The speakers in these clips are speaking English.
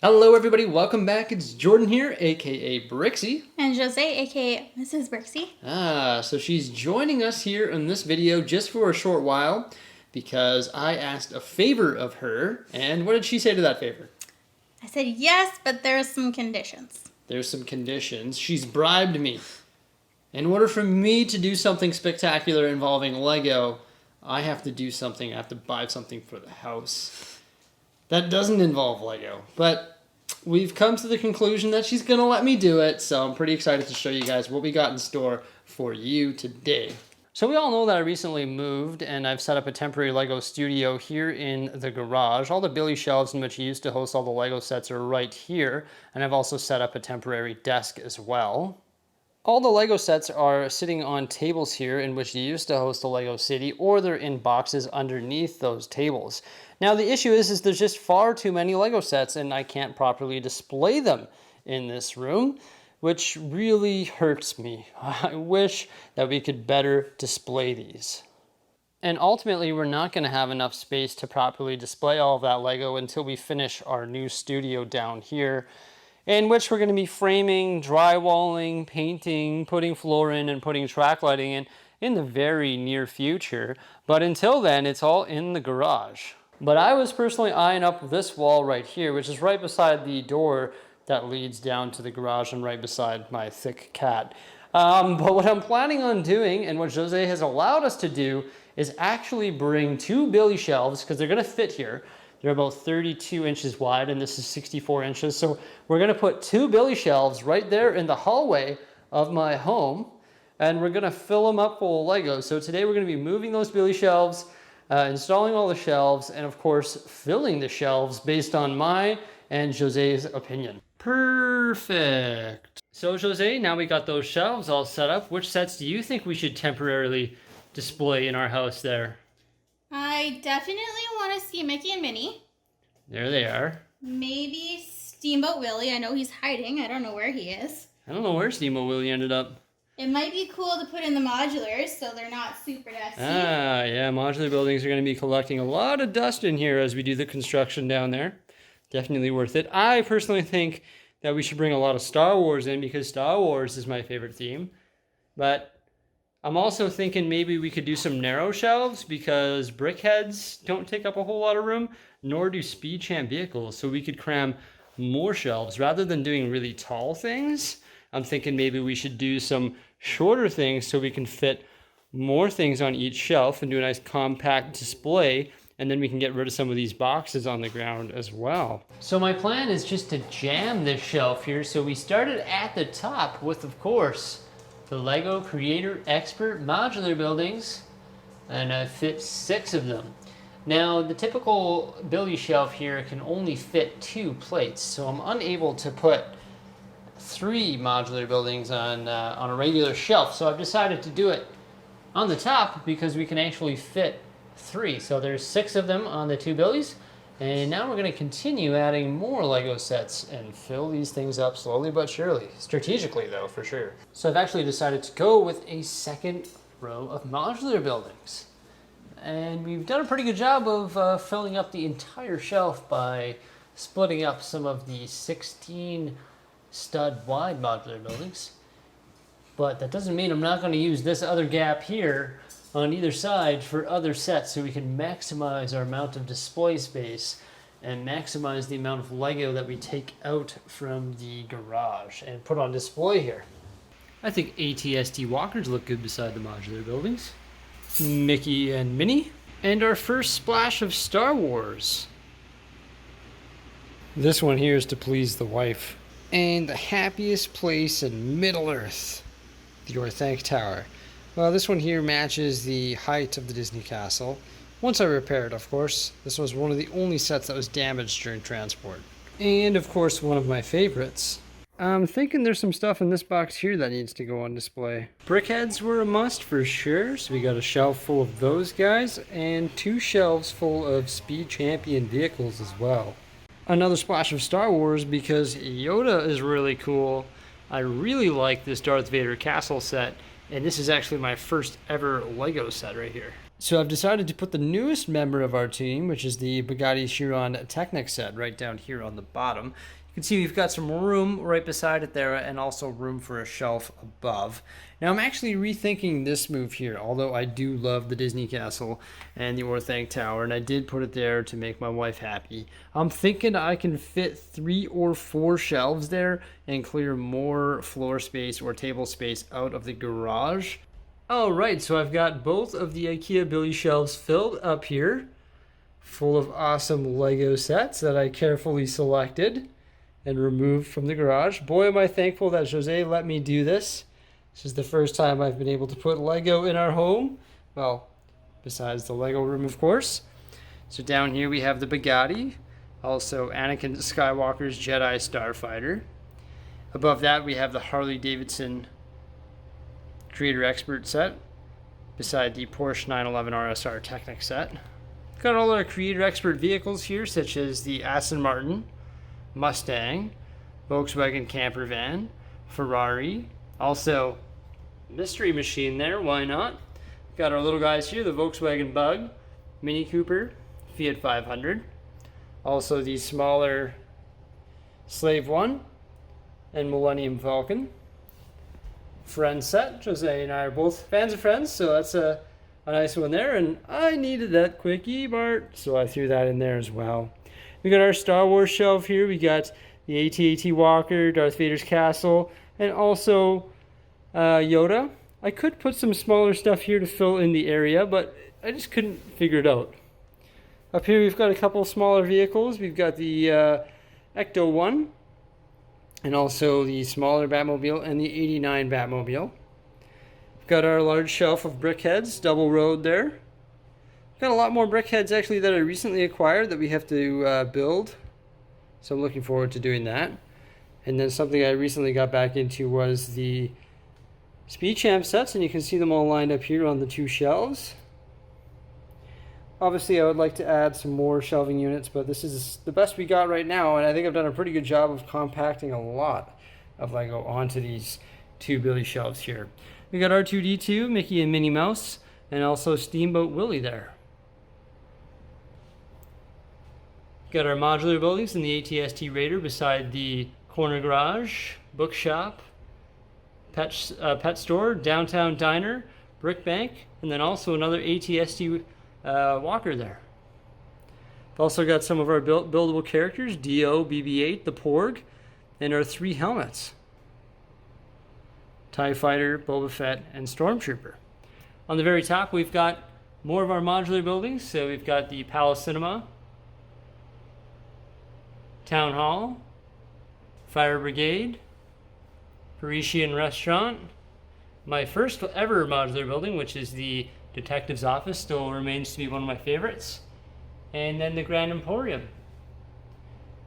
Hello everybody, welcome back. It's Jordan here, aka Brixie. And Jose, aka Mrs. Brixie. So she's joining us here in this video just for a short while because I asked a favor of her. And what did she say to that favor? I said yes, but there's some conditions. There's some conditions. She's bribed me. In order for me to do something spectacular involving Lego, I have to do something. I have to buy something for the house. That doesn't involve Lego, but we've come to the conclusion that she's going to let me do it, so I'm pretty excited to show you guys what we got in store for you today. So we all know that I recently moved and I've set up a temporary Lego studio here in the garage. All the billy shelves in which I used to host all the Lego sets are right here, and I've also set up a temporary desk as well. All the Lego sets are sitting on tables here in which you used to host a Lego City, or they're in boxes underneath those tables. Now the issue is there's just far too many Lego sets and I can't properly display them in this room, which really hurts me. I wish that we could better display these. And ultimately we're not going to have enough space to properly display all of that Lego until we finish our new studio down here, in which we're going to be framing, drywalling, painting, putting floor in, and putting track lighting in the very near future. But until then, it's all in the garage. But I was personally eyeing up this wall right here, which is right beside the door that leads down to the garage and right beside my thick cat. But what I'm planning on doing, and what Jose has allowed us to do, is actually bring two billy shelves, because they're going to fit here. They're about 32 inches wide, and this is 64 inches. So we're going to put two billy shelves right there in the hallway of my home, and we're going to fill them up full of Lego. So today we're going to be moving those billy shelves, installing all the shelves, and of course filling the shelves based on my and Jose's opinion. Perfect. So Jose, now we got those shelves all set up. Which sets do you think we should temporarily display in our house there? I definitely want to see Mickey and Minnie. There they are. Maybe Steamboat Willie. I know he's hiding. I don't know where he is. I don't know where Steamboat Willie ended up. It might be cool to put in the modulars so they're not super dusty. Yeah, modular buildings are going to be collecting a lot of dust in here as we do the construction down there. Definitely worth it. I personally think that we should bring a lot of Star Wars in because Star Wars is my favorite theme. But I'm also thinking maybe we could do some narrow shelves because brickheads don't take up a whole lot of room, nor do speed champ vehicles. So we could cram more shelves rather than doing really tall things. I'm thinking maybe we should do some shorter things so we can fit more things on each shelf and do a nice compact display, and then we can get rid of some of these boxes on the ground as well. So my plan is just to jam this shelf here. So we started at the top with, of course, the Lego Creator Expert Modular Buildings, and I fit 6 of them. Now the typical billy shelf here can only fit 2 plates, so I'm unable to put 3 modular buildings on a regular shelf. So I've decided to do it on the top because we can actually fit 3. So there's 6 of them on the 2 billies. And now we're going to continue adding more Lego sets and fill these things up slowly but surely. Strategically though, for sure. So I've actually decided to go with a second row of modular buildings. And we've done a pretty good job of filling up the entire shelf by splitting up some of the 16 stud wide modular buildings. But that doesn't mean I'm not going to use this other gap here on either side for other sets so we can maximize our amount of display space and maximize the amount of Lego that we take out from the garage and put on display here. I think ATST walkers look good beside the modular buildings. Mickey and Minnie. And our first splash of Star Wars. This one here is to please the wife. And the happiest place in Middle-earth, the Orthanc Tower. Well, this one here matches the height of the Disney Castle. Once I repaired, of course. This was one of the only sets that was damaged during transport. And, of course, one of my favorites. I'm thinking there's some stuff in this box here that needs to go on display. Brickheads were a must for sure, so we got a shelf full of those guys, and 2 shelves full of Speed Champion vehicles as well. Another splash of Star Wars because Yoda is really cool. I really like this Darth Vader castle set, and this is actually my first ever Lego set right here. So I've decided to put the newest member of our team, which is the Bugatti Chiron Technic set, right down here on the bottom. You can see we've got some room right beside it there and also room for a shelf above. Now I'm actually rethinking this move here, although I do love the Disney Castle and the Orthanc Tower, and I did put it there to make my wife happy. I'm thinking I can fit 3 or 4 shelves there and clear more floor space or table space out of the garage. Alright, so I've got both of the IKEA Billy shelves filled up here, full of awesome Lego sets that I carefully selected and removed from the garage. Boy, am I thankful that Jose let me do this. This is the first time I've been able to put Lego in our home. Well, besides the Lego room, of course. So down here we have the Bugatti, also Anakin Skywalker's Jedi Starfighter. Above that we have the Harley Davidson Creator Expert set, beside the Porsche 911 RSR Technic set. Got all our Creator Expert vehicles here, such as the Aston Martin, Mustang, Volkswagen camper van, Ferrari, also Mystery Machine there, why not? Got our little guys here, the Volkswagen Bug, Mini Cooper, Fiat 500, also the smaller Slave One and Millennium Falcon. Friend set. Jose and I are both fans of Friends, so that's a nice one there. And I needed that quickie Bart, so I threw that in there as well. We got our Star Wars shelf here. We got the AT-AT Walker, Darth Vader's castle, and also Yoda. I could put some smaller stuff here to fill in the area, but I just couldn't figure it out. Up here we've got a couple smaller vehicles. We've got the Ecto 1. And also the smaller Batmobile and the 89 Batmobile. We've got our large shelf of brickheads, double road there. Got a lot more brickheads actually that I recently acquired that we have to build. So I'm looking forward to doing that. And then something I recently got back into was the Speed Champ sets, and you can see them all lined up here on the 2 shelves. Obviously, I would like to add some more shelving units, but this is the best we got right now, and I think I've done a pretty good job of compacting a lot of Lego onto these 2 Billy shelves here. We got R2-D2, Mickey and Minnie Mouse, and also Steamboat Willie there. Got our modular buildings in the ATST Raider beside the corner garage, bookshop, pet store, downtown diner, brick bank, and then also another ATST Walker there. We've also got some of our buildable characters, Dio, BB-8, the Porg, and our 3 helmets. TIE Fighter, Boba Fett, and Stormtrooper. On the very top we've got more of our modular buildings. So we've got the Palace Cinema, Town Hall, Fire Brigade, Parisian Restaurant, my first ever modular building, which is the Detective's Office, still remains to be one of my favorites. And then the Grand Emporium.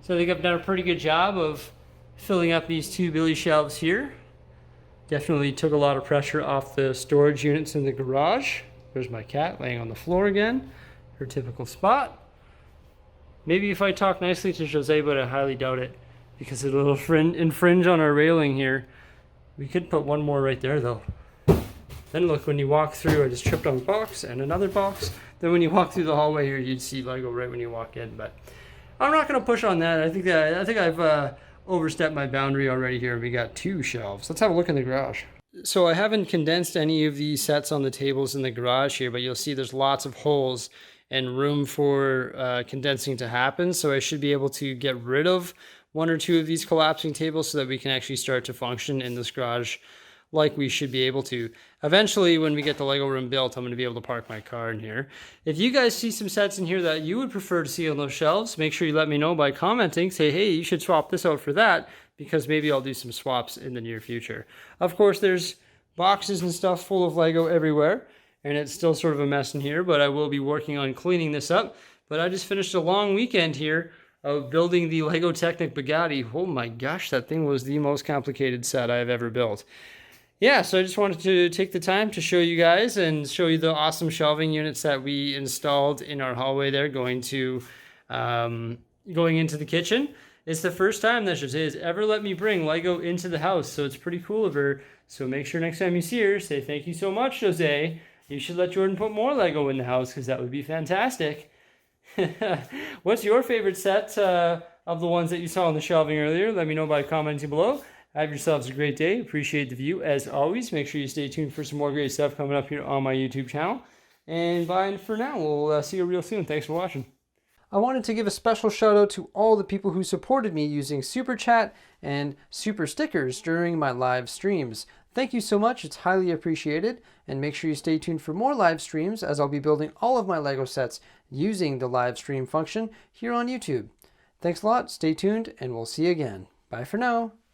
So I think I've done a pretty good job of filling up these 2 Billy shelves here. Definitely took a lot of pressure off the storage units in the garage. There's my cat laying on the floor again, her typical spot. Maybe if I talk nicely to Jose, but I highly doubt it because it'll infringe on our railing here. We could put one more right there though. Then look, when you walk through, I just tripped on a box and another box. Then when you walk through the hallway here, you'd see Lego right when you walk in. But I'm not going to push on that. I think I've overstepped my boundary already here. We got 2 shelves. Let's have a look in the garage. So I haven't condensed any of these sets on the tables in the garage here, but you'll see there's lots of holes and room for condensing to happen. So I should be able to get rid of 1 or 2 of these collapsing tables so that we can actually start to function in this garage like we should be able to. Eventually, when we get the Lego room built, I'm going to be able to park my car in here. If you guys see some sets in here that you would prefer to see on those shelves, make sure you let me know by commenting. Say, hey, you should swap this out for that, because maybe I'll do some swaps in the near future. Of course, there's boxes and stuff full of Lego everywhere, and it's still sort of a mess in here, but I will be working on cleaning this up. But I just finished a long weekend here of building the Lego Technic Bugatti. Oh my gosh, that thing was the most complicated set I've ever built. Yeah, so I just wanted to take the time to show you guys and show you the awesome shelving units that we installed in our hallway there going into the kitchen. It's the first time that Jose has ever let me bring Lego into the house, so it's pretty cool of her. So make sure next time you see her, say thank you so much, Jose, You should let Jordan put more Lego in the house because that would be fantastic. What's your favorite set of the ones that you saw on the shelving earlier? Let me know by commenting below. Have yourselves a great day. Appreciate the view as always. Make sure you stay tuned for some more great stuff coming up here on my YouTube channel. And bye for now. We'll see you real soon. Thanks for watching. I wanted to give a special shout out to all the people who supported me using Super Chat and Super Stickers during my live streams. Thank you so much. It's highly appreciated. And make sure you stay tuned for more live streams as I'll be building all of my Lego sets using the live stream function here on YouTube. Thanks a lot. Stay tuned and we'll see you again. Bye for now.